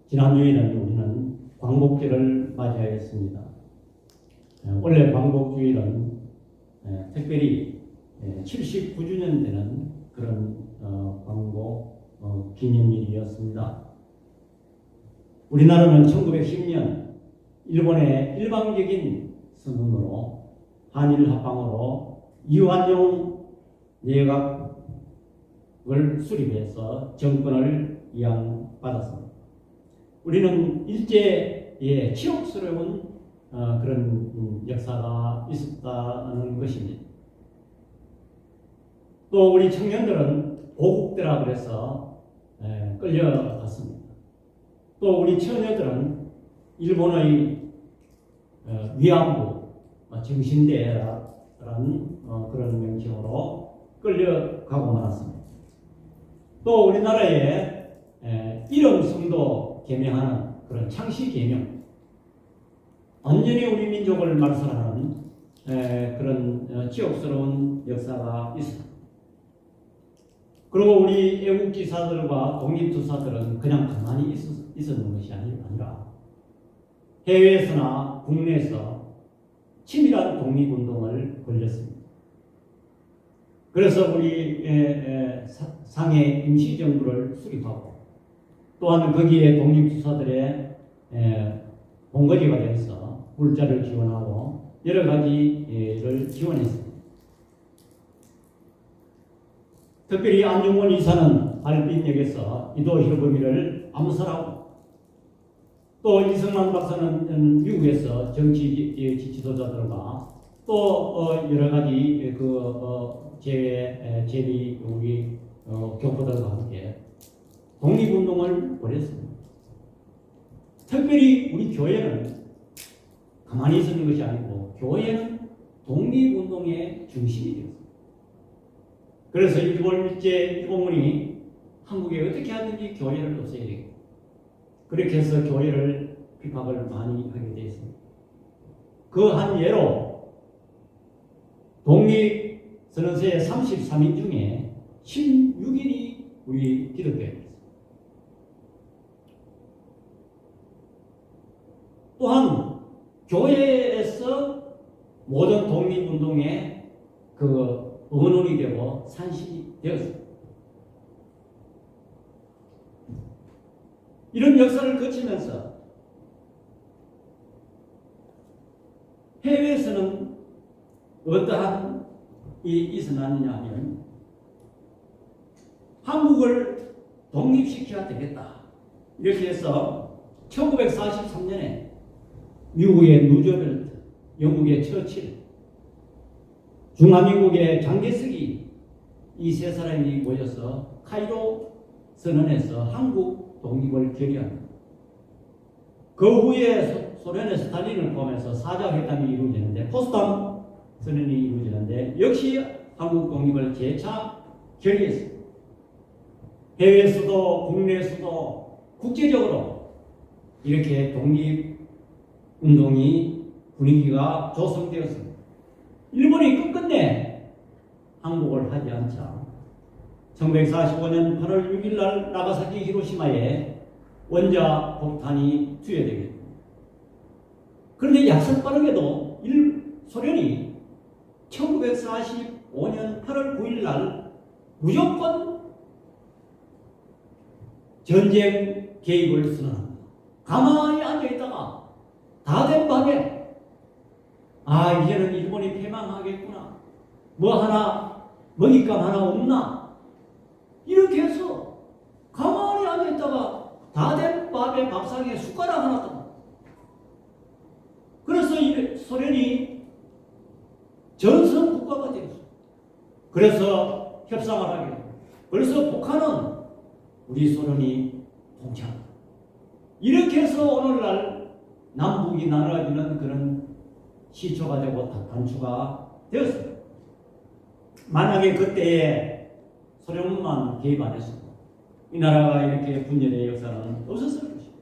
지난 주일은 우리는 광복절을 맞이하였습니다. 원래 광복주일은 특별히 79주년 되는 그런 광복 기념일이었습니다. 우리나라는 1910년 일본의 일방적인 선언으로 한일 합방으로 이완용 내각을 수립해서 정권을 이양받았습니다. 우리는 일제의 치욕스러운 그런 역사가 있었다는 것입니다. 또 우리 청년들은 고국대라 그래서 끌려갔습니다. 또 우리 처녀들은 일본의 위안부 정신대라는 그런 명칭으로 끌려가고 말았습니다. 또 우리나라에 이름성도 개명하는 그런 창시 개명, 완전히 우리 민족을 말살하는 그런 치욕스러운 역사가 있습니다. 그리고 우리 애국지사들과 독립투사들은 그냥 가만히 있었는 것이 아니라 해외에서나 국내에서 치밀한 독립운동을 벌였습니다. 그래서 우리 상해 임시정부를 수립하고 또한 거기에 독립투사들의 본거지가 되어서 물자를 지원하고 여러 가지를 지원했습니다. 특별히 안중근 이사는 하얼빈역에서 이도 히로부미를 암살하고 또 이승만 박사는 미국에서 정치 지도자들과 또 여러 가지 제비 우리 교포들과 함께 독립운동을 벌였습니다. 특별히 우리 교회는 가만히 있는 것이 아니고 교회는 독립운동의 중심이 되었습니다. 그래서 일본군이 한국에 어떻게 하든지 교회를 없애야 되겠다. 그렇게 해서 교회를 비박을 많이 하게 되었습니다. 그 한 예로 독립선언서의 33인 중에 16인이 우리 기독교입니다. 또한 교회에서 모든 독립운동의 언론이 되고 산신이 되었습니다. 이런 역사를 거치면서 해외에서는 어떠한 일이 있었느냐 하면 한국을 독립시켜야 되겠다. 이렇게 해서 1943년에 미국의 루즈벨트, 영국의 처칠, 중화민국의 장개석이 이 세 사람이 모여서 카이로 선언에서 한국 독립을 결의합니다. 그 후에 소련의 스탈린을 포함해서 4자 회담이 이루어지는데 포츠담 선언이 이루어지는데 역시 한국 독립을 재차 결의했습니다. 해외에서도 국내에서도 국제적으로 이렇게 독립운동이 분위기가 조성되었습니다. 일본이 끝끝내 항복을 하지 않자 1945년 8월 6일 날 나가사키 히로시마에 원자 폭탄이 투여되게 됩니다. 그런데 약속빠르게도 소련이 1945년 8월 9일 날 무조건 전쟁 개입을 선언합니다. 가만히 앉아있다가 다 된 밤에 이제는 일본이 패망하겠구나. 먹잇감 하나 없나? 이렇게 해서 가만히 앉아있다가 다 된 밥에 밥상에 숟가락 하나 떠. 그래서 소련이 전선 국가가 되었어요. 그래서 협상을 하게 됩니다. 그래서 북한은 우리 소련이 동참합니다. 이렇게 해서 오늘날 남북이 나눠지는 그런 시초가 되고 단추가 되었습니다. 만약에 그때에 소련만 개입 안 했어도 이 나라가 이렇게 분열의 역사는 없었을 것입니다.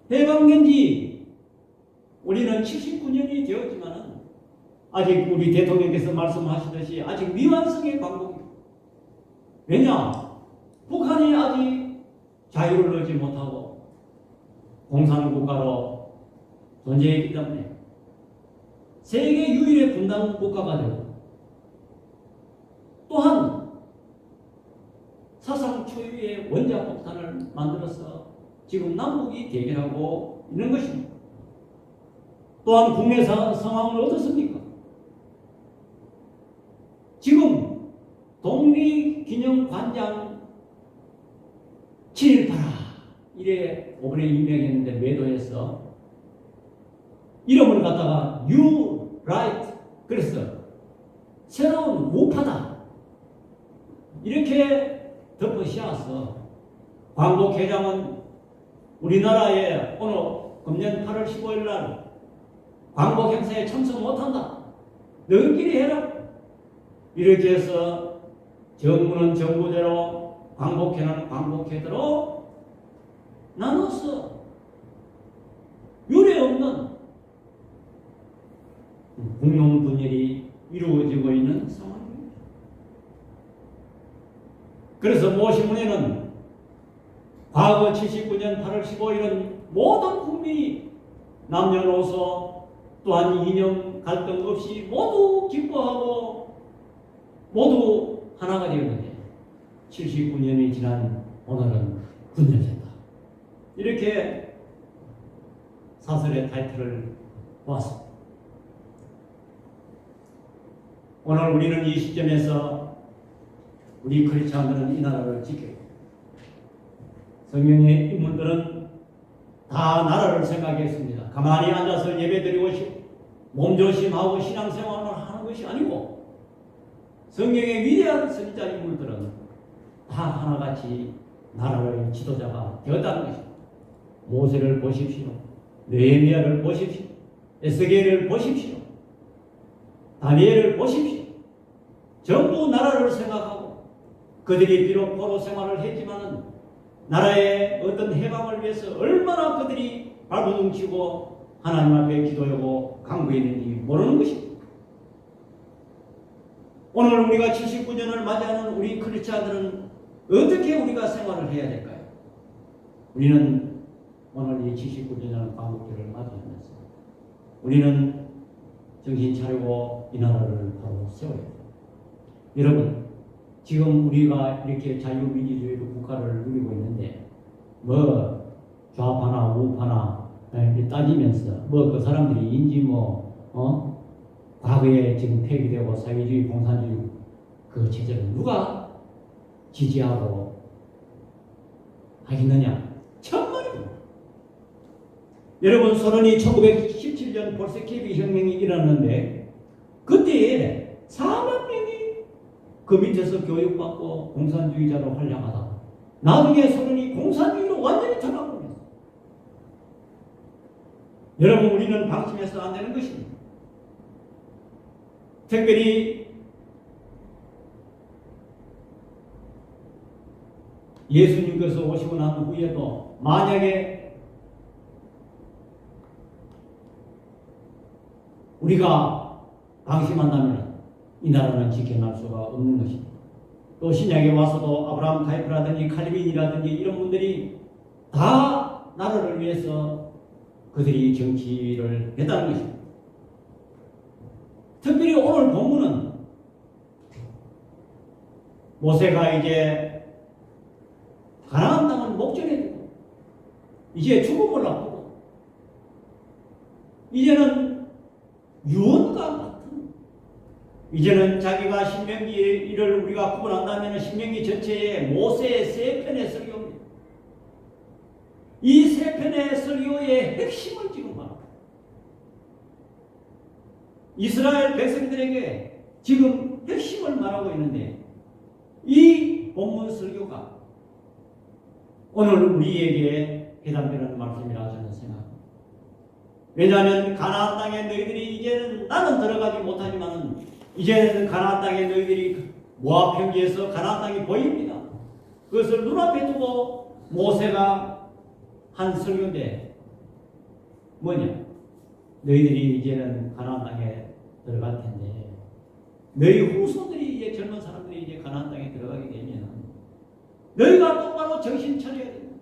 해방된 지 우리는 79년이 되었지만 아직 우리 대통령께서 말씀하시듯이 아직 미완성의 광복입니다. 왜냐? 북한이 아직 자유를 얻지 못하고 공산국가로 존재했기 때문에 세계 유일의 분단 국가가 되고 또한 사상 초유의 원자폭탄을 만들어서 지금 남북이 대결하고 있는 것입니다. 또한 국내 상황을 어떻습니까? 지금 독립기념관장 7.18 이래 오번에 임명했는데 매도해서 이름을 갖다가 New Right, 그래서 새로운 우파다 이렇게 덮어 씌워서 광복 회장은 우리나라에 오늘 금년 8월 15일 날 광복 행사에 참석 못한다. 너희끼리 해라. 이렇게 해서 정부는 정부대로 광복회는 광복회대로 나눠서 유례 없는 공룡 분열이 이루어지고 있는 상황입니다. 그래서 모신문에는 과거 79년 8월 15일은 모든 국민이 남녀노소 또한 이념 갈등 없이 모두 기뻐하고 모두 하나가 되었는데 79년이 지난 오늘은 군전제다. 이렇게 사설의 타이틀을 보았습니다. 오늘 우리는 이 시점에서 우리 크리스찬들은 이 나라를 지켜야 합니다. 성경의 인물들은 다 나라를 생각했습니다. 가만히 앉아서 예배드리고 몸조심하고 신앙생활을 하는 것이 아니고 성경의 위대한 선지자 인물들은 다 하나같이 나라의 지도자가 되었다는 것입니다. 모세를 보십시오. 느헤미야를 보십시오. 에스겔을 보십시오. 다니엘을 보십시오. 전부 나라를 생각하고 그들이 비록 포로 생활을 했지만은 나라의 어떤 해방을 위해서 얼마나 그들이 발버둥치고 하나님 앞에 기도하고 강구했는지 모르는 것입니다. 오늘 우리가 79년을 맞이하는 우리 크리스찬들은 어떻게 우리가 생활을 해야 될까요? 우리는 오늘 이 79년을 광복절을 맞이하면서 우리는 정신 차리고 이 나라를 바로 세워야 됩니다. 여러분, 지금 우리가 이렇게 자유민주주의 국가를 누리고 있는데 뭐 좌파나 우파나 따지면서 뭐 그 사람들이 과거에 지금 폐기되고 사회주의 공산주의 그 체제를 누가 지지하고 하겠느냐? 천만입니다. 여러분, 소련이 1917년 볼셰비키 혁명이 일어났는데 그때에 4만 명이 그 밑에서 교육받고 공산주의자로 활약하다 나중에 소련이 공산주의로 완전히 전환합니다. 여러분, 우리는 방심해서 안 되는 것입니다. 특별히 예수님께서 오시고 난 후에도 만약에 우리가 방심한다면 이 나라는 지켜날 수가 없는 것입니다. 또 신약에 와서도 아브라함 타이프라든지 칼빈이라든지 이런 분들이 다 나라를 위해서 그들이 정치를 했다는 것입니다. 특별히 오늘 본문은 모세가 이제 가나안 땅을 목전에 두고 이제 죽음을 앞두고 이제는 유언과 같은 이제는 자기가 신명기를 우리가 구분한다면 신명기 전체에 모세의 세 편의 설교입니다. 이 세 편의 설교의 핵심을 지금 말합니다. 이스라엘 백성들에게 지금 핵심을 말하고 있는데 이 본문 설교가 오늘 우리에게 해당되는 말씀이라 저는 생각합니다. 왜냐하면 가나안 땅에 너희들이 이제는 나는 들어가지 못하지만 이제는 가나안 땅에 너희들이 모압 평지에서 가나안 땅이 보입니다. 그것을 눈앞에 두고 모세가 한 설교인데 뭐냐? 너희들이 이제는 가나안 땅에 들어갈 텐데 너희 후손들이 이제 젊은 사람들이 이제 가나안 땅에 들어가게 되면 너희가 똑바로 정신 차려야 된다.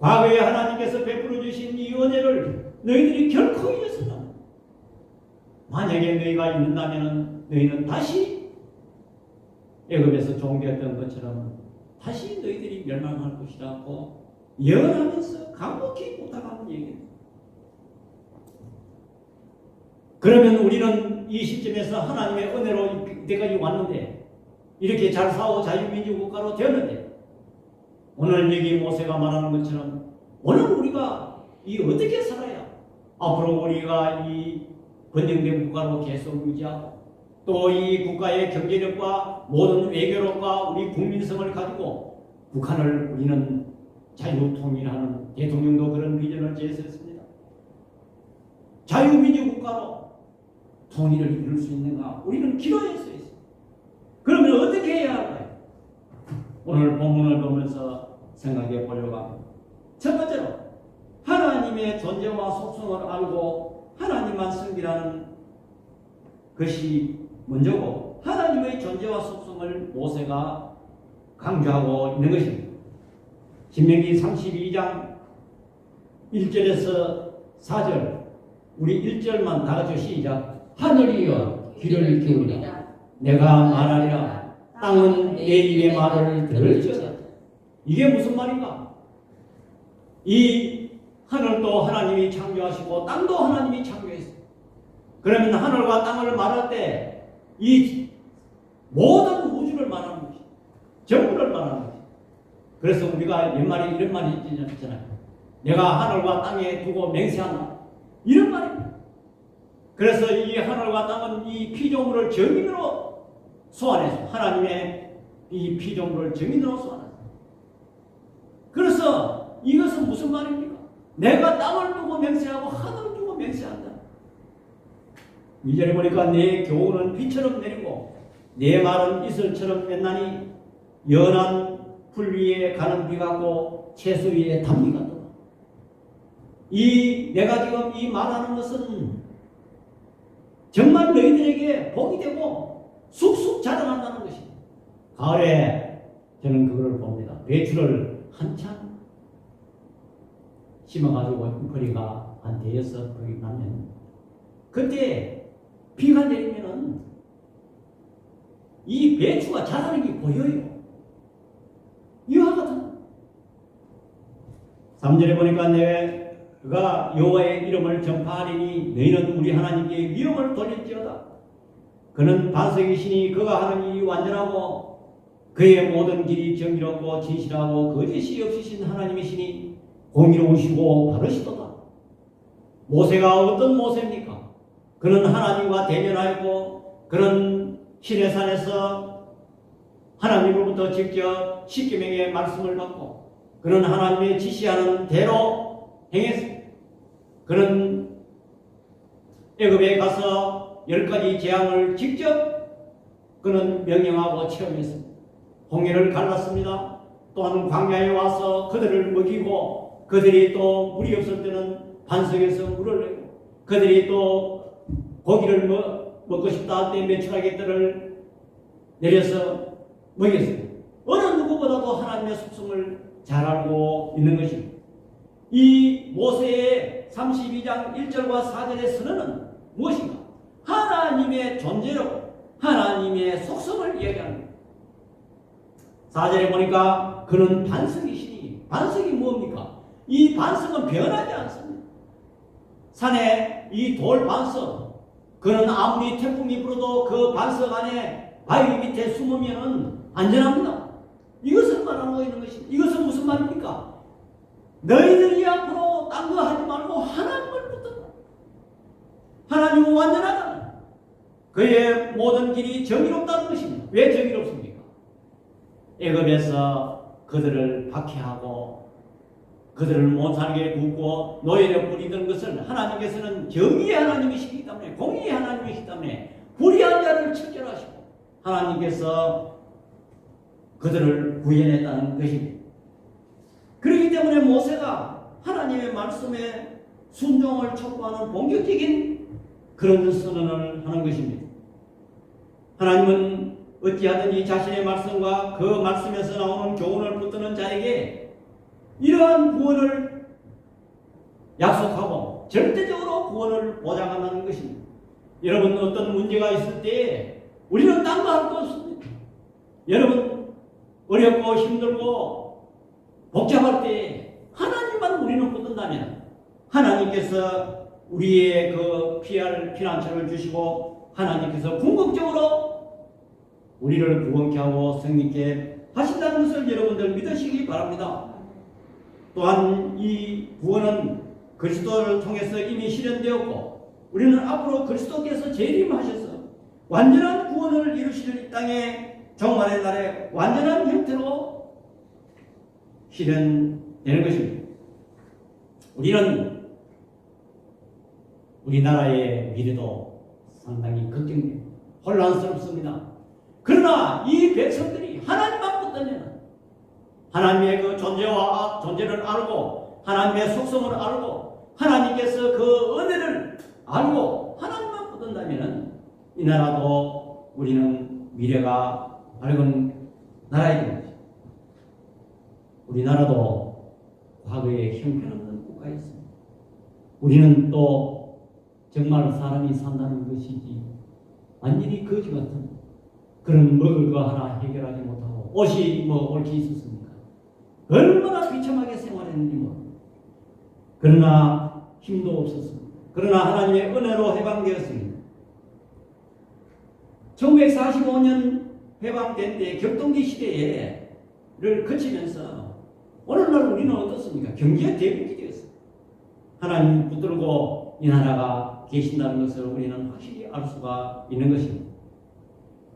과거에 하나님께서 베풀어 주신 이 은혜를 너희들이 결코 잊어서는 안 돼. 만약에 너희가 잊는다면 너희는 다시 애굽에서 종되었던 것처럼 다시 너희들이 멸망할 것이라고 예언하면서 간곡히 부탁하는 얘기입니다. 그러면 우리는 이 시점에서 하나님의 은혜로 이때까지 왔는데, 이렇게 잘 싸워 자유민주 국가로 되었는데, 오늘 여기 모세가 말하는 것처럼 오늘 우리가 이 어떻게 살아야 앞으로 우리가 이 번영된 국가로 계속 유지하고 또 이 국가의 경제력과 모든 외교력과 우리 국민성을 가지고 북한을 우리는 자유통일하는, 대통령도 그런 비전을 제시했습니다. 자유민주 국가로 통일을 이룰 수 있는가? 우리는 기도할 수 있어요. 그러면 어떻게 해야 할까요? 오늘 본문을 보면서 생각해 보려고 합니다. 첫 번째로 하나님의 존재와 속성을 알고 하나님만 섬기라는 것이 먼저고, 하나님의 존재와 속성을 모세가 강조하고 있는 것입니다. 신명기 32장 1절에서 4절, 우리 1절만 다 같이 시작. 하늘이여 귀를 기울이라 내가 말하리라 땅은 내 입의 말을 들을지어다. 이게 무슨 말인가? 이 하늘도 하나님이 창조하시고 땅도 하나님이 창조했어요. 그러면 하늘과 땅을 말할 때 이 모든 우주를 말하는 것이, 전부를 말하는 것이. 그래서 우리가 옛말에 이런 말이 있잖아요. 내가 하늘과 땅에 두고 맹세한다, 이런 말입니다. 그래서 이 하늘과 땅은 이 피조물을 정인으로 소환해서 하나님의 이 피조물을 정인으로 소환했어요. 그래서 이것은 무슨 말입니까? 내가 땅을 두고 맹세하고 하늘을 두고 맹세한다. 2절에 보니까 내 교훈은 비처럼 내리고 내 말은 이슬처럼 맺나니 연한 풀 위에 가는 비 같고 채소 위에 단비 같다. 이 내가 지금 이 말하는 것은 정말 너희들에게 복이 되고 쑥쑥 자라난다는 것입니다. 가을에 저는 그걸 봅니다. 배추를 한참 심어가지고 거리가 한 대여섯 거리 나면 그때 비가 내리면은 이 배추가 자라는 게 보여요. 이와 같은 3절에 보니까 내가 여호와의 이름을 전파하리니 너희는 우리 하나님께 위엄을 돌릴지어다. 그는 반석이시니 그가 하는 일이 완전하고 그의 모든 길이 정의롭고 진실하고 거짓이 없으신 하나님이시니 공의로우시고 바르시도다. 모세가 어떤 모세입니까? 그는 하나님과 대면하였고 그는 시내산에서 하나님으로부터 직접 십계명의 말씀을 받고 그는 하나님의 지시하는 대로 행했습니다. 그는 애굽에 가서 10가지 재앙을 직접 그는 명령하고 체험했습니다. 홍해를 갈랐습니다. 또한 광야에 와서 그들을 먹이고 그들이 또 물이 없을 때는 반석에서 물을 내고 그들이 또 고기를 먹고 싶다 할 때 메추라기들을 내려서 먹였습니다. 어느 누구보다도 하나님의 속성을 잘 알고 있는 것입니다. 이 모세의 32장 1절과 4절의 선언은 무엇인가? 하나님의 존재로 하나님의 속성을 이야기합니다. 4절에 보니까 그는 반석이시니, 반석이 뭡니까? 이 반석은 변하지 않습니다. 산에 이 돌 반석, 그는 아무리 태풍이 불어도 그 반석 안에 바위 밑에 숨으면 안전합니다. 이것을 말하고 있는 것입니다. 이것은 무슨 말입니까? 너희들이 앞으로 딴 거 하지 말고 하나님을 붙들라. 하나님은 완전하다. 그의 모든 길이 정의롭다는 것입니다. 왜 정의롭습니까? 애굽에서 그들을 박해하고 그들을 못 살게 굽고 노예로 뿌리던 것을 하나님께서는 정의의 하나님이시기 때문에, 공의의 하나님이시기 때문에 불의한 자를 척결하시고 하나님께서 그들을 구해냈다는 것입니다. 그렇기 때문에 모세가 하나님의 말씀에 순종을 촉구하는 본격적인 그런 선언을 하는 것입니다. 하나님은 어찌하든지 자신의 말씀과 그 말씀에서 나오는 교훈을 붙드는 자에게 이러한 구원을 약속하고 절대적으로 구원을 보장한다는 것입니다. 여러분, 어떤 문제가 있을 때 우리는 딴 거 할 거 없습니다. 여러분, 어렵고 힘들고 복잡할 때 하나님만 우리는 붙든다면 하나님께서 우리의 그 피할 피난처를 주시고 하나님께서 궁극적으로 우리를 구원케 하고 성립케 하신다는 것을 여러분들 믿으시기 바랍니다. 또한 이 구원은 그리스도를 통해서 이미 실현되었고 우리는 앞으로 그리스도께서 재림하셔서 완전한 구원을 이루시는 이 땅에 종말의 날에 완전한 형태로 실현되는 것입니다. 우리는 우리나라의 미래도 상당히 걱정됩니다. 혼란스럽습니다. 그러나 이 백성들이 하나님만 붙들면 하나님의 그 존재를 알고 하나님의 속성을 알고 하나님께서 그 은혜를 알고 하나님만 붙든다면 이 나라도 우리는 미래가 밝은 나라이 됩니다. 우리나라도 과거에 형편없는 국가였습니다. 우리는 또 정말 사람이 산다는 것이지 완전히 거지 같은 그런 먹을 거 하나 해결하지 못하고 옷이 뭐 옳게 있었습니까? 얼마나 비참하게 생활했는지 모릅니다. 그러나 힘도 없었습니다. 그러나 하나님의 은혜로 해방되었습니다. 1945년 해방된 때 격동기 시대를 거치면서 오늘날 우리는 어떻습니까? 경제 대국이 되었습니다. 하나님 붙들고 이 나라가 계신다는 것을 우리는 확실히 알 수가 있는 것입니다.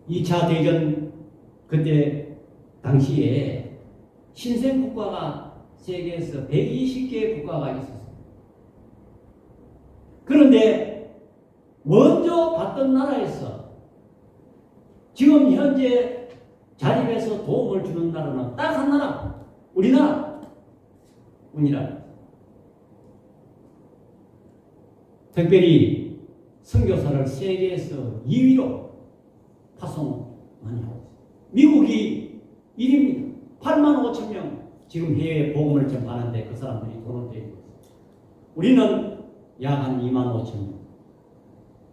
2차 대전 그때 당시에 신생 국가가 세계에서 120개의 국가가 있었습니다. 그런데 먼저 받던 나라에서 지금 현재 자립해서 도움을 주는 나라는 딱 한 나라, 우리나라. 특별히 선교사를 세계에서 2위로 파송 많이 하고 있습니다. 미국이 1위입니다. 8만 5천 명 지금 해외 복음을 전파하는데 그 사람들이 돈을 대고 있습니다. 우리는 약 한 2만 5천 명.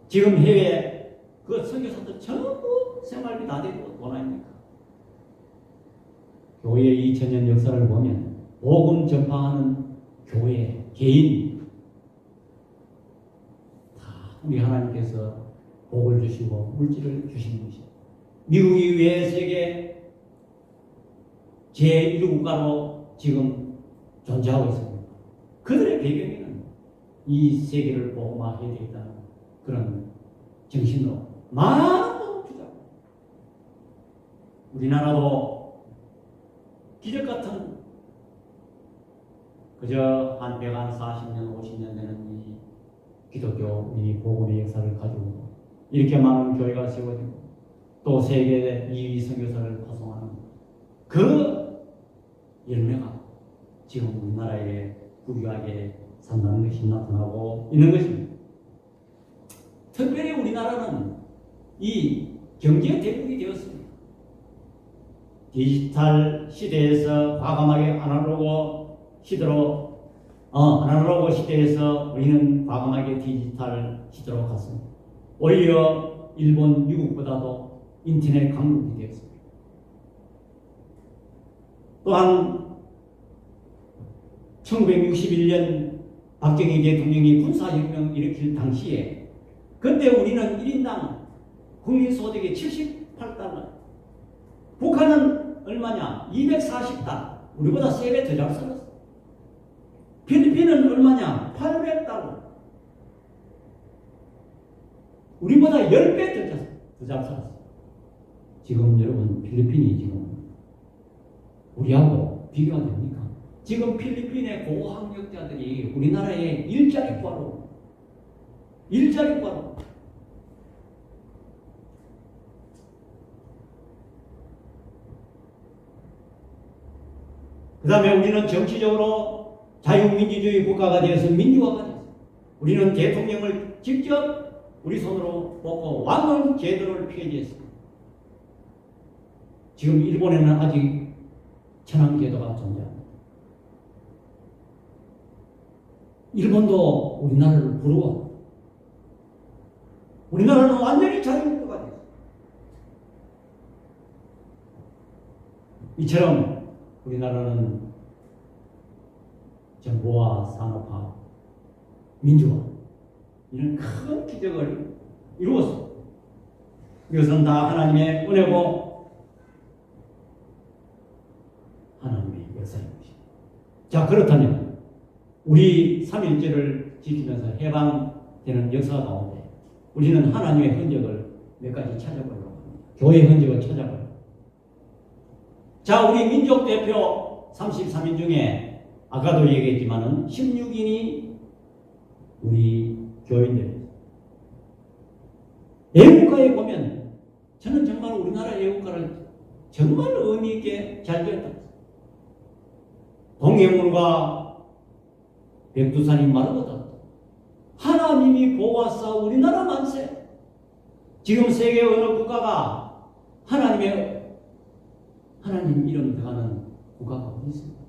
지금 해외 그 선교사들 전부 생활비 다 대고 돈 아닙니까? 교회의 2000년 역사를 보면 복음 전파하는 교회, 개인 다 우리 하나님께서 복을 주시고 물질을 주시는 것입니다. 미국이 왜 세계 제1국가로 지금 존재하고 있습니다. 그들의 배경에는 이 세계를 복음화해야 되겠다는 그런 정신으로 많은 돈을 주자고. 우리나라도 기적같은 그저 한 140년, 50년 되는 이 기독교 이 복음의 역사를 가지고 이렇게 많은 교회가 세워지고 또 세계 2위 선교사를 파송하는 그 열매가 지금 우리나라에 부유하게 산다는 것이 나타나고 있는 것입니다. 특별히 우리나라는 이 경제 대국이 되었습니다. 디지털 시대에서 과감하게 아날로그 시대에서 우리는 과감하게 디지털 시대로 갔습니다. 오히려 일본, 미국보다도 인터넷 강국이 되었습니다. 또한 1961년 박정희 대통령이 군사혁명 일으킬 당시에 그때 우리는 1인당 국민소득이 78달러, 북한은 얼마냐? 240달러, 우리보다 3배 더 잘 살았어. 필리핀은 얼마냐? 800달러, 우리보다 10배 더 잘 살았어. 지금 여러분 필리핀이 지금 우리하고 비교가 됩니까? 지금 필리핀의 고학력자들이 우리나라의 일자리 구하러 그 다음에 우리는 정치적으로 자유민주주의 국가가 되어서 민주화가 됐어요. 우리는 대통령을 직접 우리 손으로 뽑고 왕은 제도를 폐지했습니다. 지금 일본에는 아직 천황제도가 존재합니다. 일본도 우리나라를 부러워. 우리나라는 완전히 자유국가가 됐어. 이처럼 우리나라는 정보화, 산업화, 민주화 이런 큰 기적을 이루었어. 이것은 다 하나님의 은혜고 하나님의 역사인 것입니다. 자, 그렇다면 우리 3.1절을 지키면서 해방되는 역사 가운데 우리는 하나님의 흔적을 몇 가지 찾아보려고 합니다. 교회의 흔적을 찾아봐요. 자, 우리 민족 대표 33인 중에 아까도 얘기했지만은 16인이 우리 교인들입니다. 애국가에 보면 저는 정말 우리나라 애국가를 정말 의미 있게 잘 지었다. 동해물과 백두산이 마르거든. 하나님이 보호하사 우리나라 만세. 지금 세계 어느 국가가 하나님 이름 들어가는 국가가 어디 있습니까?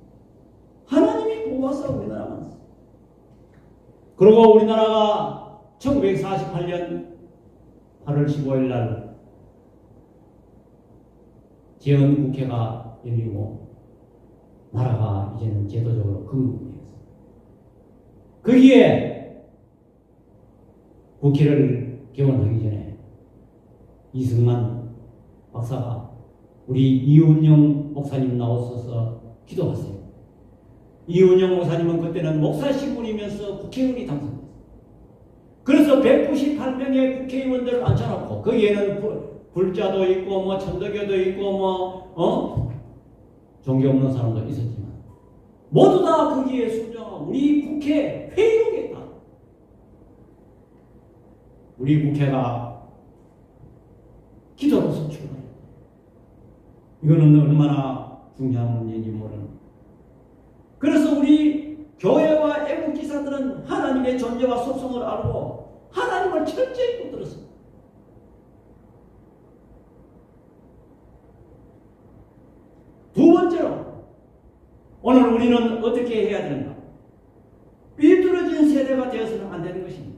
하나님이 보호하사 우리나라 만세. 그리고 우리나라가 1948년 8월 15일 날 재헌국회가 열리고 나라가 이제는 제도적으로 건국이 됐습니다. 거기에 국회를 개원하기 전에 이승만 박사가 우리 이훈영 목사님 나오셔서 기도하세요. 이훈영 목사님은 그때는 목사 신분이면서 국회의원이 당선됐어요. 그래서 198명의 국회의원들을 앉혀놓고 거기에는 불자도 있고 뭐 천도교도 있고 종교 없는 사람도 있었지만 모두 다 거기에 순종하고 우리 국회 회의록에 있다. 우리 국회가 기도로서 출발했다. 이거는 얼마나 중요한 문제인지 모르는. 그래서 우리 교회와 애국지사들은 하나님의 존재와 속성을 알고 하나님을 철저히 붙들었습니다. 두 번째로 오늘 우리는 어떻게 해야 되는가? 삐뚤어진 세대가 되어서는 안 되는 것입니다.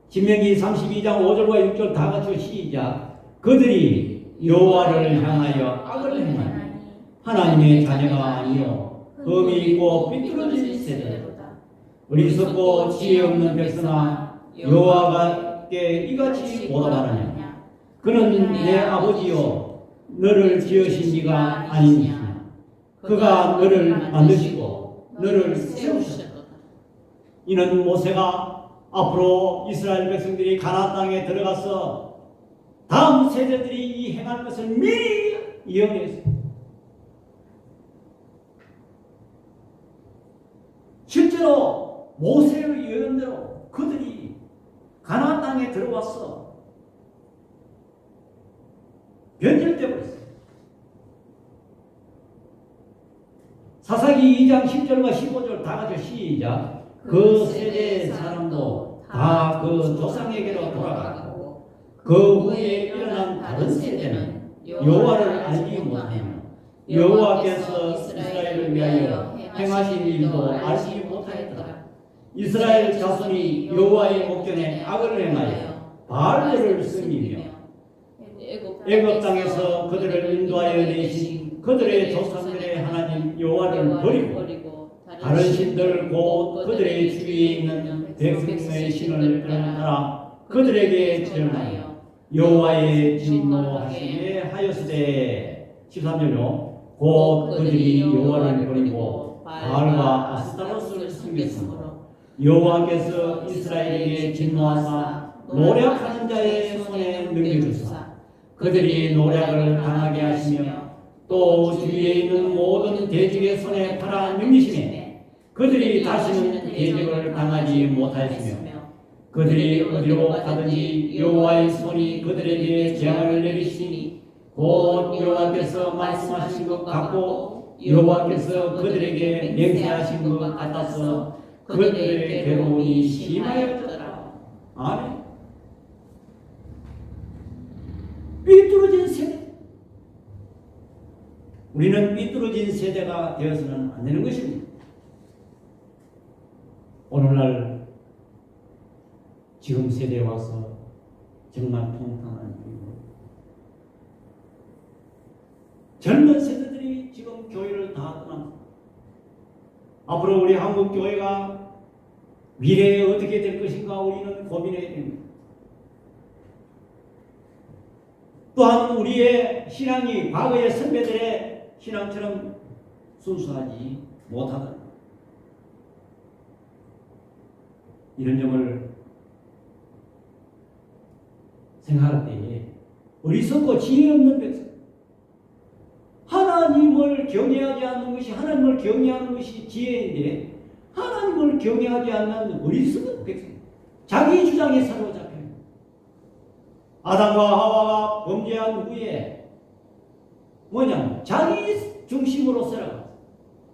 신명기 32장 5절과 6절 다 같이 시작. 그들이 여호와를 향하여 악을 행하니 하나님의 자녀가 아니요 흠이 있고 삐뚤어진 세대로다. 어리석고 지혜 없는 백성아 여호와께 이같이 보답하느냐. 그는 내 아버지요 너를 지으신 이가 아니냐. 그가 너를 만드시고 너를 세우셨다. 이는 모세가 앞으로 이스라엘 백성들이 가나안 땅에 들어가서 다음 세대들이 이 행할 것을 미리 예언했습니다. 실제로 모세의 예언대로 그들이 가나안 땅에 들어와서 변절돼 버렸어요. 사사기 2장 10절과 15절 다 같이 시작. 그 세대의 사람도 다 그 조상에게로 돌아가고 그 후에 일어난 다른 세대는 여호와를 알지 못하며 여호와께서 이스라엘을 위하여 행하신 일도 알지 못하였더라. 이스라엘 자손이 여호와의 목전에 악을 행하여 바알들을 섬기며 애굽 땅에서 그들을 인도하여 내신 그들의 조상들의 하나님 여호와를 버리고 다른 신들 곧 그들의 주위에 있는 백성의 신을 따라 그들에게 절하여 여호와의 진노하시게 하였으되 13절로 곧 그들이 여호와를 버리고 바알과 아스타로스를 섬겼으므로 여호와께서 이스라엘에게 진노하사 노략하는 자의 손에 넘겨주사 그들이 노략을 당하게 하시며 또 주위에 있는 모든 대적의 손에 팔아 넘기시매 그들이 다시는 대적을 당하지 못하였으며 그들이 어디로 가든지 여호와의 손이 그들에게 재앙을 내리시니 곧 여호와께서 말씀하신 것 같고 여호와께서 그들에게 맹세하신 것 같아서 그들의 괴로움이 심하였더라. 아멘. 삐뚤어진 세대. 우리는 삐뚤어진 세대가 되어서는 안 되는 것입니다. 오늘날 지금 세대에 와서 정말 통탄한 일이고, 젊은 세대들이 지금 교회를 다 떠납니다. 앞으로 우리 한국 교회가 미래에 어떻게 될 것인가 우리는 고민해야 됩니다. 또한 우리의 신앙이 과거의 선배들의 신앙처럼 순수하지 못하다. 이런 점을 생각할 때에 어리석고 지혜 없는 백성, 하나님을 경외하지 않는 것이, 하나님을 경외하는 것이 지혜인데 하나님을 경외하지 않는 어리석은 백성, 자기 주장에 사로잡혀 아담과 하와가 범죄한 후에 뭐냐면 자기 중심으로 살아가,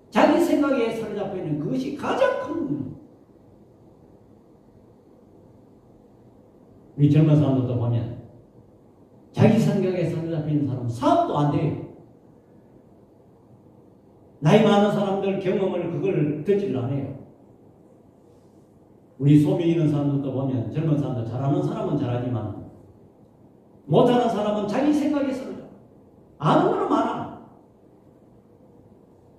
자기 생각에 사로잡혀 있는 그것이 가장 큰 문제입니다. 우리 젊은 사람들도 보면 자기 생각에 사로잡혀 있는 사람은 사업도 안 돼요. 나이 많은 사람들 경험을 그걸 듣지를 않아요. 우리 소비 있는 사람들도 보면 젊은 사람들, 잘하는 사람은 잘하지만 못하는 사람은 자기 생각에 사로잡혀 아는 거는 많아.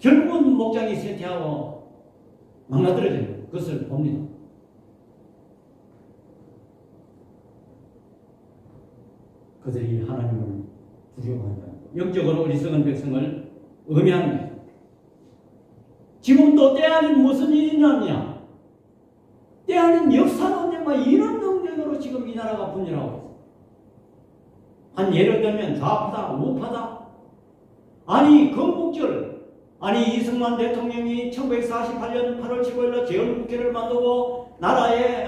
결국은 목장이 쇠퇴하고 망가뜨려져요. 그것을 봅니다. 그들이 하나님을 두려워하지 않고 영적으로 어리석은 백성을 음해하는 거예요. 지금 또 때 아닌 무슨 일이 났냐? 때 아닌 역사 논쟁과 이런 논쟁으로 지금 이 나라가 분열하고 있어요. 한 예를 들면 좌파다, 우파다. 아니 건국절, 아니 이승만 대통령이 1948년 8월 15일날 재헌국회를 만들고 나라에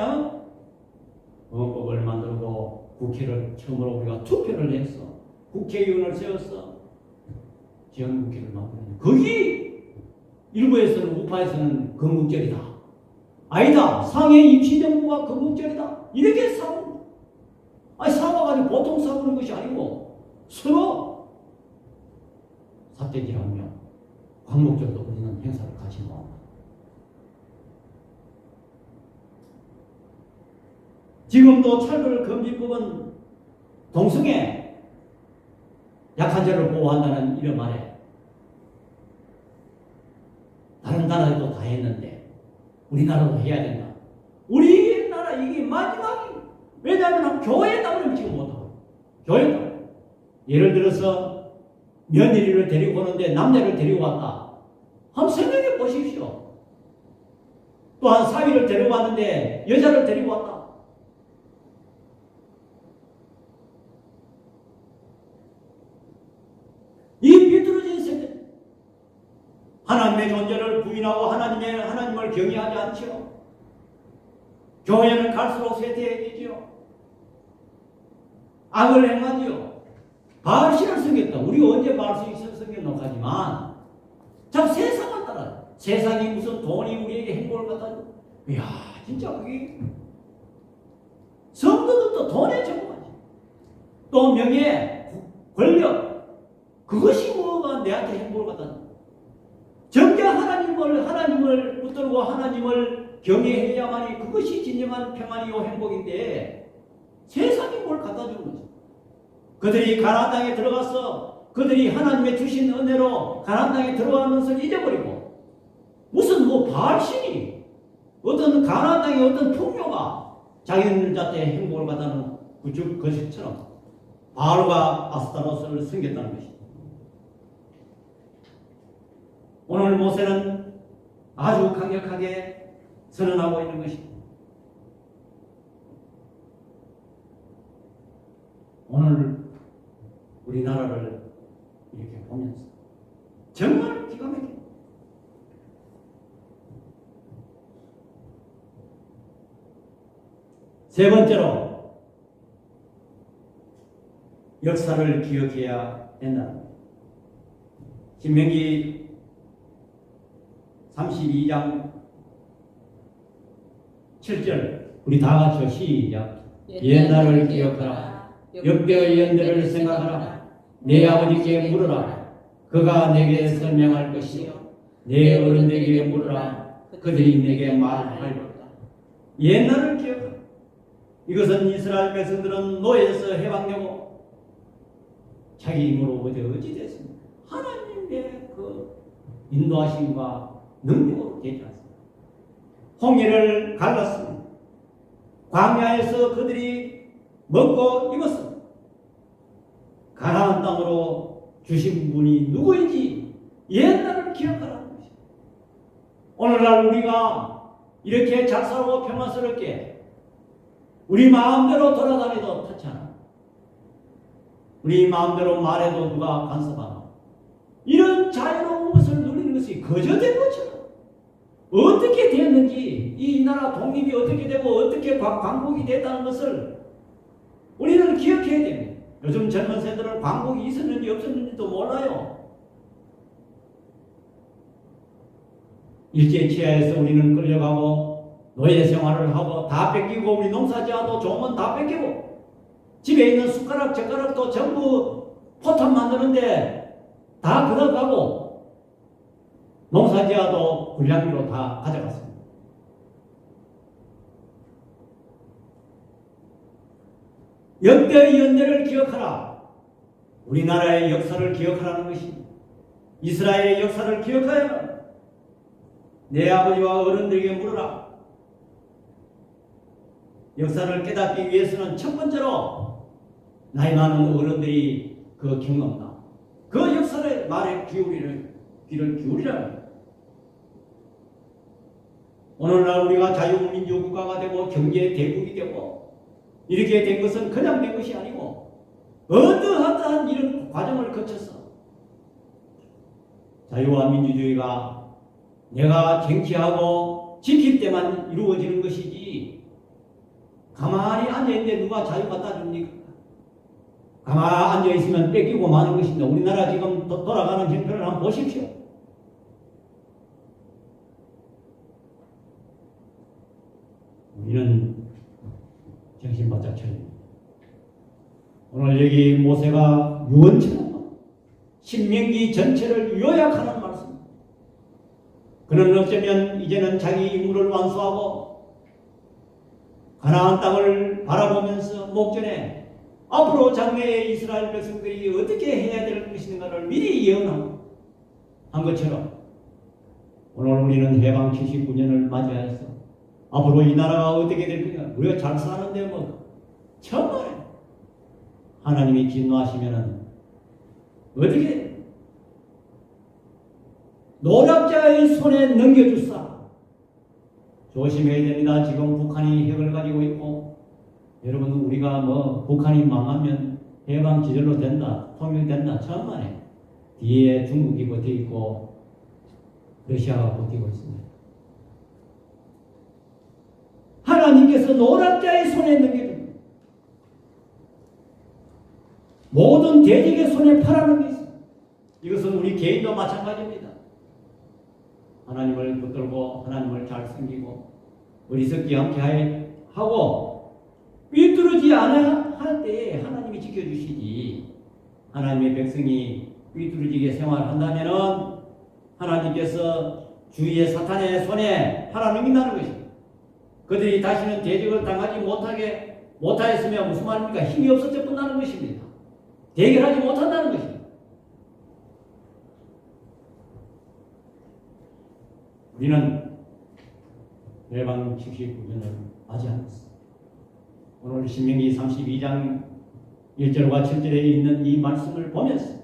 헌법을 만들고 국회를 처음으로 우리가 투표를 했어. 국회의원을 세웠어. 재헌국회를 만들었는데 거기 일부에서는, 우파에서는 건국절이다. 아니다, 상해 임시정부가 건국절이다. 이렇게 싸웁니다. 아니 싸워가지고 보통 싸우는 것이 아니고 서로 삿대질하며 광복절도 우리는 행사를 같이 모았다. 지금도 차별금지법은 동성애 약한 자를 보호한다는 이름 아래 다른 나라도 다 했는데 우리나라도 해야 된다. 우리나라 이게 마지막이. 왜냐하면 교회에 나오면 지금 못하고. 교회에 예를 들어서 며느리를 데리고 오는데 남자를 데리고 왔다. 한번 생각해 보십시오. 또한 사위를 데리고 왔는데 여자를 데리고 왔다. 이 비뚤어진 세대, 하나님의 존재를 부인하고 하나님을 경외하지 않죠. 교회는 갈수록 쇠퇴해지죠. 악을 행하지요. 바알신을 섬겼다. 우리가 언제 바알신을 섬겼노 하지만 참 세상을 따라요. 세상이 무슨 돈이 우리에게 행복을 갖다 줘. 이야 진짜 그게 성도들도 돈에 전부하지. 또 명예, 권력, 그것이 뭐가 내한테 행복을 갖다 줘. 정작 하나님을 붙들고 하나님을 경외해야만이 그것이 진정한 평안이요 행복인데 세상이 뭘 갖다 주는 거죠. 그들이 가나안 땅에 들어가서 그들이 하나님의 주신 은혜로 가나안 땅에 들어가는 것을 잊어버리고 무슨 뭐 바알신이 어떤 가나안 땅의 어떤 풍요가 자기들한테 행복을 갖다는 것처럼 바알과 아스타로스를 섬겼다는 것입니다. 오늘 모세는 아주 강력하게 선언하고 있는 것입니다. 오늘 우리나라를 이렇게 보면서 정말 기가 막힙니다. 세 번째로 역사를 기억해야 된다. 신명기 32장 7절 우리 다 같이 시작. 옛날을 기억하라. 역대의 연대를 생각하라. 내 아버지께 물으라. 그가 내게 설명할 것이요. 내 어른에게 물으라. 그들이 내게 말할 옛날을 기억하라. 이것은 이스라엘 백성들은 노예에서 해방되고 자기 힘으로 어찌 됐습니까? 하나님의 그 인도하심과 능력으로 되지 않습니다. 홍해를 갈랐습니다. 광야에서 그들이 먹고 입었습니다. 가나안 땅으로 주신 분이 누구인지 옛날을 기억하라는 것입니다. 오늘날 우리가 이렇게 잘 살고 평안스럽게 우리 마음대로 돌아다니도 타치않아. 우리 마음대로 말해도 누가 간섭하나. 이런 자유로운 것을 누리는 것이 거저된 것처럼 어떻게 되었는지, 이 나라 독립이 어떻게 되고 어떻게 광복이 됐다는 것을 우리는 기억해야 됩니다. 요즘 젊은 세대들은 광복이 있었는지 없었는지도 몰라요. 일제치하에서 우리는 끌려가고 노예 생활을 하고 다 뺏기고, 우리 농사지어도 종은 다 뺏기고, 집에 있는 숟가락 젓가락도 전부 포탄 만드는데 다 들어가고, 농사지어도 불량비로 다 가져갔습니다. 역대의 연대를 기억하라. 우리나라의 역사를 기억하라는 것입니다. 이스라엘의 역사를 기억하여라. 내 아버지와 어른들에게 물으라. 역사를 깨닫기 위해서는 첫 번째로 나이 많은 어른들이 그 경험다. 그 역사의 말에 귀를 기울이라. 오늘날 우리가 자유민주국가가 되고 경제 대국이 되고 이렇게 된 것은 그냥 된 것이 아니고 어떠한 이런 과정을 거쳐서 자유와 민주주의가 내가 쟁취하고 지킬 때만 이루어지는 것이지, 가만히 앉아있는데 누가 자유 갖다 줍니까? 가만히 앉아있으면 뺏기고 마는 것입니다. 우리나라 지금 돌아가는 형편을 한번 보십시오. 우리는 정신 바짝 차립니다. 오늘 여기 모세가 유언처럼 신명기 전체를 요약하는 말씀입니다. 그는 어쩌면 이제는 자기 임무를 완수하고 가나안 땅을 바라보면서 목전에 앞으로 장래의 이스라엘 백성들이 어떻게 해야 될 것인가를 미리 예언한 것처럼 오늘 우리는 해방 79년을 맞이하여서 앞으로 이 나라가 어떻게 될 거냐, 우리가 잘 사는데 정말 하나님이 진노하시면은 어떻게 노략자의 손에 넘겨주사. 조심해야 됩니다. 지금 북한이 핵을 가지고 있고, 여러분 우리가 북한이 망하면 해방 지절로 된다, 통일된다, 천만에 뒤에 중국이 버티고 있고 러시아가 버티고 있습니다. 하나님께서 노략자의 손에 넘겨줍니다. 모든 대적의 손에 팔아는 게 있습니다. 이것은 우리 개인도 마찬가지입니다. 하나님을 붙들고 하나님을 잘 섬기고 어리석지 않게 하고 삐뚤어지지 않아야 할 때에 하나님이 지켜주시지, 하나님의 백성이 삐뚤어지게 생활한다면 하나님께서 주위의 사탄의 손에 팔아넘긴다는 것입니다. 그들이 다시는 대적을 당하지 못하였으면 무슨 말입니까? 힘이 없어져 끝나는 것입니다. 대결하지 못한다는 것입니다. 우리는 해방 79년을 맞이합니다. 오늘 신명기 32장 1절과 7절에 있는 이 말씀을 보면서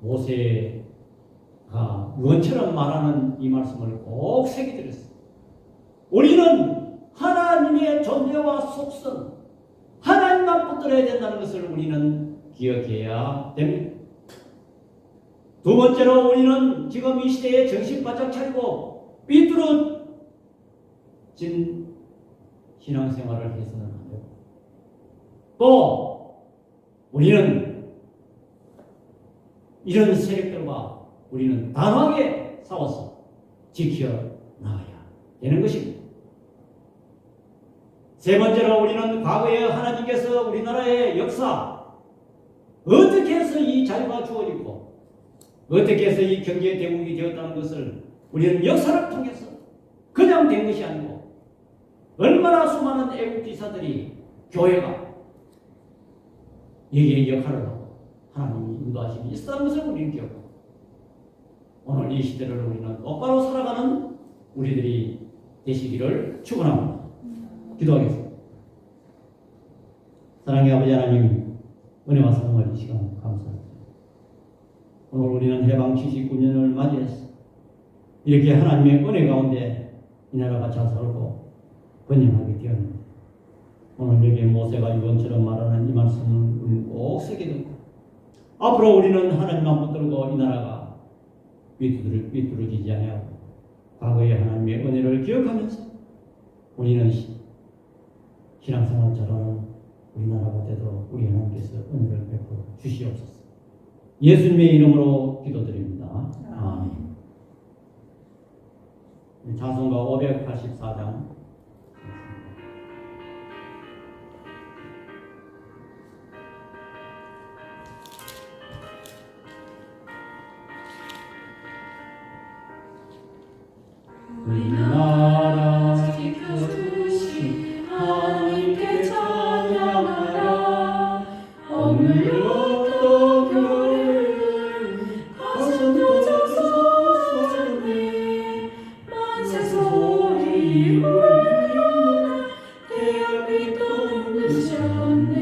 모세가 유언처럼 말하는 이 말씀을 꼭 새기들었습니다. 우리는 하나님의 존재와 속성, 하나님만 붙들어야 된다는 것을 우리는 기억해야 됩니다. 두 번째로 우리는 지금 이 시대에 정신 바짝 차리고 삐뚤어진 신앙생활을 해서는 안 되고, 또 우리는 이런 세력들과 우리는 단호하게 싸워서 지켜나가야 되는 것입니다. 세 번째로 우리는 과거에 하나님께서 우리나라의 역사, 어떻게 해서 이 자유가 주어지고 어떻게 해서 이 경제 대국이 되었다는 것을 우리는 역사를 통해서 그냥 된 것이 아니고 얼마나 수많은 애국 기사들이 교회가 여기에 역할을 하고 하나님이 인도하심이 있다는 것을 우리는 기억하고 오늘 이 시대를 우리는 똑바로 살아가는 우리들이 되시기를 축원합니다. 기도하겠습니다. 사랑의 아버지 하나님, 은혜와 사랑을 이 시간 감사합니다. 오늘 우리는 해방 79년을 맞이해서 이렇게 하나님의 은혜 가운데 이 나라가 잘 살고 번영하게 되었는데 오늘 여기 모세가 유언처럼 말하는 이 말씀을 우리는 꼭 새겨듣고 앞으로 우리는 하나님만 붙들고 이 나라가 비뚤어지지 아니하고 과거의 하나님의 은혜를 기억하면서 우리는 신앙생활 잘하는 우리나라가 되도록 우리 하나님께서 은혜를 베풀어 주시옵소서. 예수님의 이름으로 기도드립니다. 아멘. 찬송가 584장 우리나라 지켜주신 하나님께 찬양하라. 억눌렸던 교회를 가슴 터져서 전해 만세 소리 울리며 태양빛도 눈부셨네.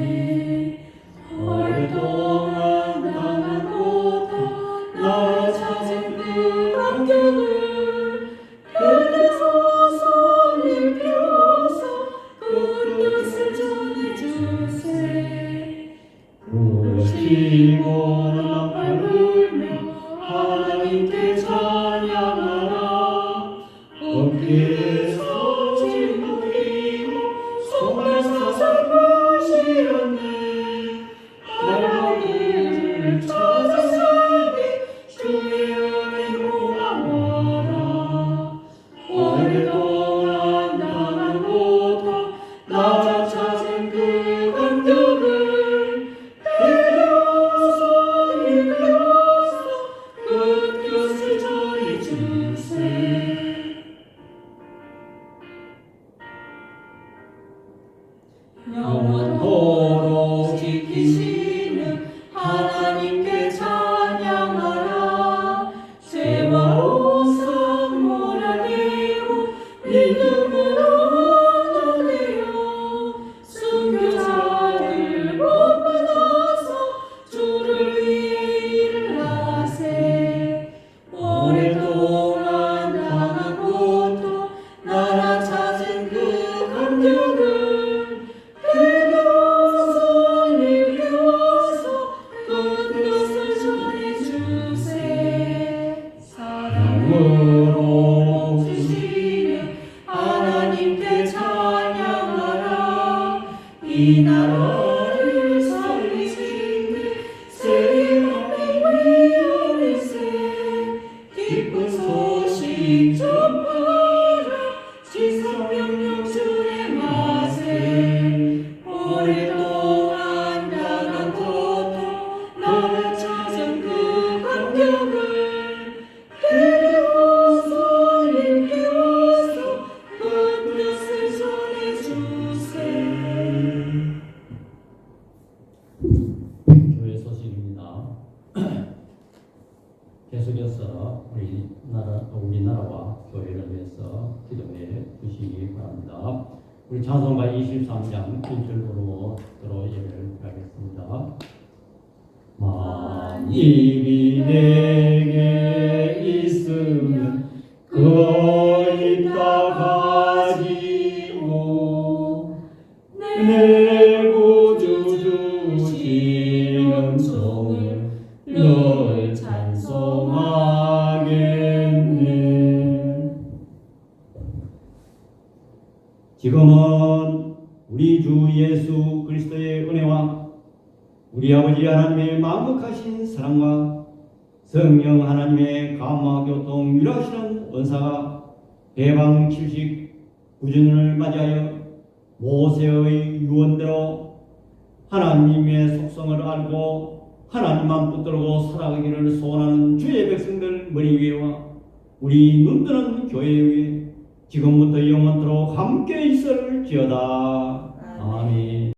오랫동안 당한 고통 나라 찾은 그 감격을 하나님께 찬양하라. 어깨에서 짊어지고 손에서 살구시었네. 나를 찾았으니 주의 은혜 고마워라. 오랫동안 당한 고통 나 찾은 그 감격을 영원토록 지키시는 하나님께 찬양하라. 죄와 오성 몰아내고 믿음으로 나내요. 순교자들 본받아서 주를 위해 일을 하세. 오랫동안 당한 고통 나라 찾은 그 감격을 이 나라를 살리신 새 하나님 위하리세. 기쁜 소식 전하라. 지성명령 준행하세. 오랫동안 당한 고통 나라 찾은 그 감격을 되려서 일깨 와서 그 뜻을 전해주세. 교회 소식입니다. 계속해서 우리나라와 교회를 위해서 기도해 주시기 바랍니다. 우리 찬송가 23장 1절로 예배를 하겠습니다. 만입이 내게 있으면 그 있다 가지고 내 구주 주시는 종을 늘 찬송하겠네. 지금은 우리 주 예수 그리스도의 은혜와 우리 아버지 하나님의 만극하신 사랑과 성령 하나님의 감화 교통 유일하시는 은사가 해방 79주년을 맞이하여 모세의 유언대로 하나님의 속성을 알고 하나님만 붙들고 살아가기를 소원하는 주의 백성들 머리 위에와 우리 눈뜨는 교회 위에 지금부터 영원토록 함께 있을지어다. 아멘.